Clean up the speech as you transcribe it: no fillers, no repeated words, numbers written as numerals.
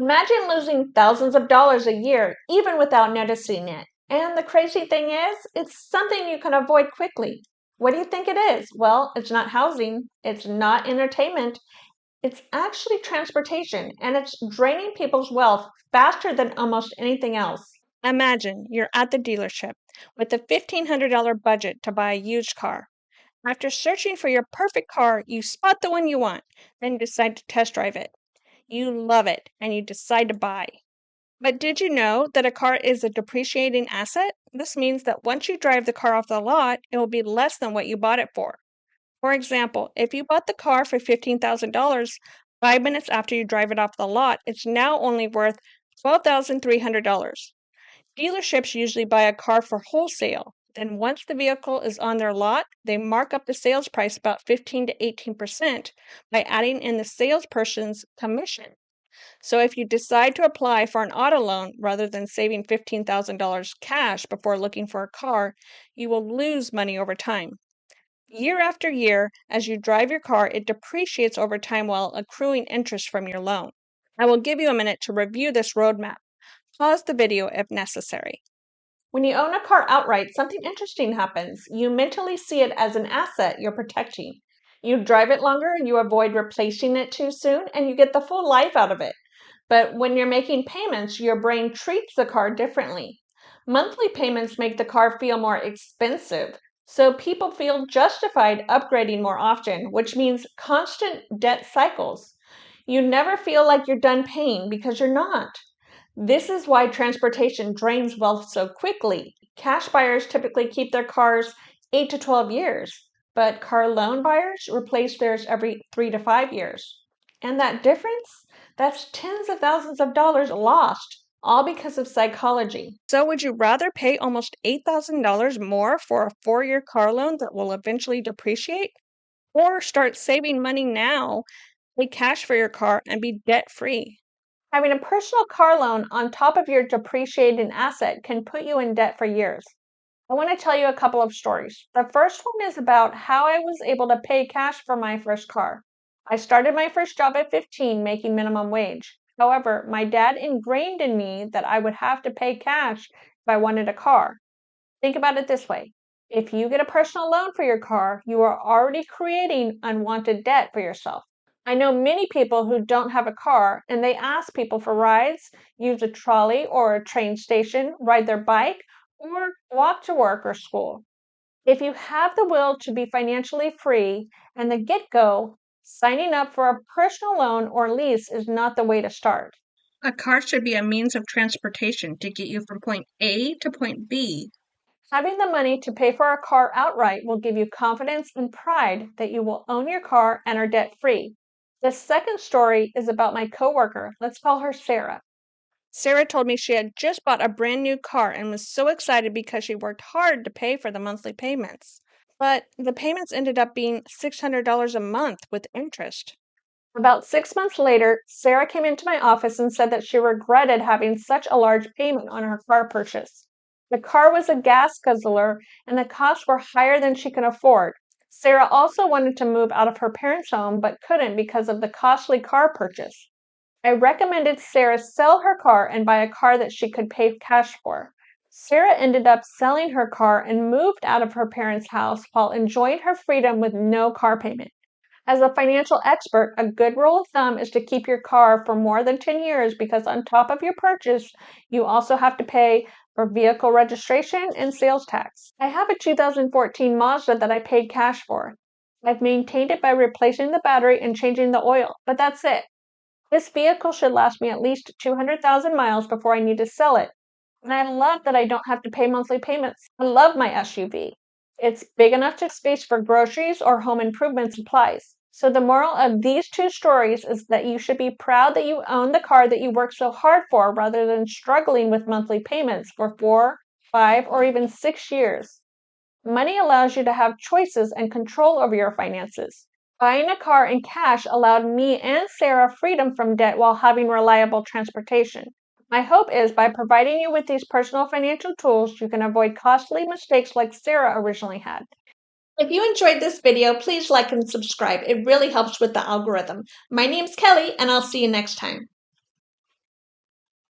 Imagine losing thousands of dollars a year, even without noticing it. And the crazy thing is, it's something you can avoid quickly. What do you think it is? Well, it's not housing, it's not entertainment, it's actually transportation, and it's draining people's wealth faster than almost anything else. Imagine you're at the dealership with a $1,500 budget to buy a used car. After searching for your perfect car, you spot the one you want, then you decide to test drive it. You love it, and you decide to buy. But did you know that a car is a depreciating asset? This means that once you drive the car off the lot, it will be less than what you bought it for. For example, if you bought the car for $15,000, 5 minutes after you drive it off the lot, it's now only worth $12,300. Dealerships usually buy a car for wholesale. Then, once the vehicle is on their lot, they mark up the sales price about 15 to 18% by adding in the salesperson's commission. So, if you decide to apply for an auto loan rather than saving $15,000 cash before looking for a car, you will lose money over time. Year after year, as you drive your car, it depreciates over time while accruing interest from your loan. I will give you a minute to review this roadmap. Pause the video if necessary. When you own a car outright, something interesting happens. You mentally see it as an asset you're protecting. You drive it longer, you avoid replacing it too soon, and you get the full life out of it. But when you're making payments, your brain treats the car differently. Monthly payments make the car feel more expensive, so people feel justified upgrading more often, which means constant debt cycles. You never feel like you're done paying because you're not. This is why transportation drains wealth so quickly. Cash buyers typically keep their cars 8 to 12 years, but car loan buyers replace theirs every 3 to 5 years. And that difference? That's tens of thousands of dollars lost, all because of psychology. So, would you rather pay almost $8,000 more for a 4-year car loan that will eventually depreciate? Or start saving money now, pay cash for your car, and be debt free? Having a personal car loan on top of your depreciating asset can put you in debt for years. I want to tell you a couple of stories. The first one is about how I was able to pay cash for my first car. I started my first job at 15 making minimum wage. However, my dad ingrained in me that I would have to pay cash if I wanted a car. Think about it this way. If you get a personal loan for your car, you are already creating unwanted debt for yourself. I know many people who don't have a car and they ask people for rides, use a trolley or a train station, ride their bike, or walk to work or school. If you have the will to be financially free and the get go, signing up for a personal loan or lease is not the way to start. A car should be a means of transportation to get you from point A to point B. Having the money to pay for a car outright will give you confidence and pride that you will own your car and are debt free. The second story is about my coworker. Let's call her Sarah. Sarah told me she had just bought a brand new car and was so excited because she worked hard to pay for the monthly payments. But the payments ended up being $600 a month with interest. About 6 months later, Sarah came into my office and said that she regretted having such a large payment on her car purchase. The car was a gas guzzler and the costs were higher than she could afford. Sarah also wanted to move out of her parents' home but couldn't because of the costly car purchase. I recommended Sarah sell her car and buy a car that she could pay cash for. Sarah ended up selling her car and moved out of her parents' house while enjoying her freedom with no car payment. As a financial expert, a good rule of thumb is to keep your car for more than 10 years because on top of your purchase, you also have to pay for vehicle registration and sales tax. I have a 2014 Mazda that I paid cash for. I've maintained it by replacing the battery and changing the oil, but that's it. This vehicle should last me at least 200,000 miles before I need to sell it. And I love that I don't have to pay monthly payments. I love my SUV. It's big enough to space for groceries or home improvement supplies. So the moral of these two stories is that you should be proud that you own the car that you worked so hard for rather than struggling with monthly payments for 4, 5, or even 6 years. Money allows you to have choices and control over your finances. Buying a car in cash allowed me and Sarah freedom from debt while having reliable transportation. My hope is by providing you with these personal financial tools, you can avoid costly mistakes like Sarah originally had. If you enjoyed this video, please like and subscribe. It really helps with the algorithm. My name's Kelly, and I'll see you next time.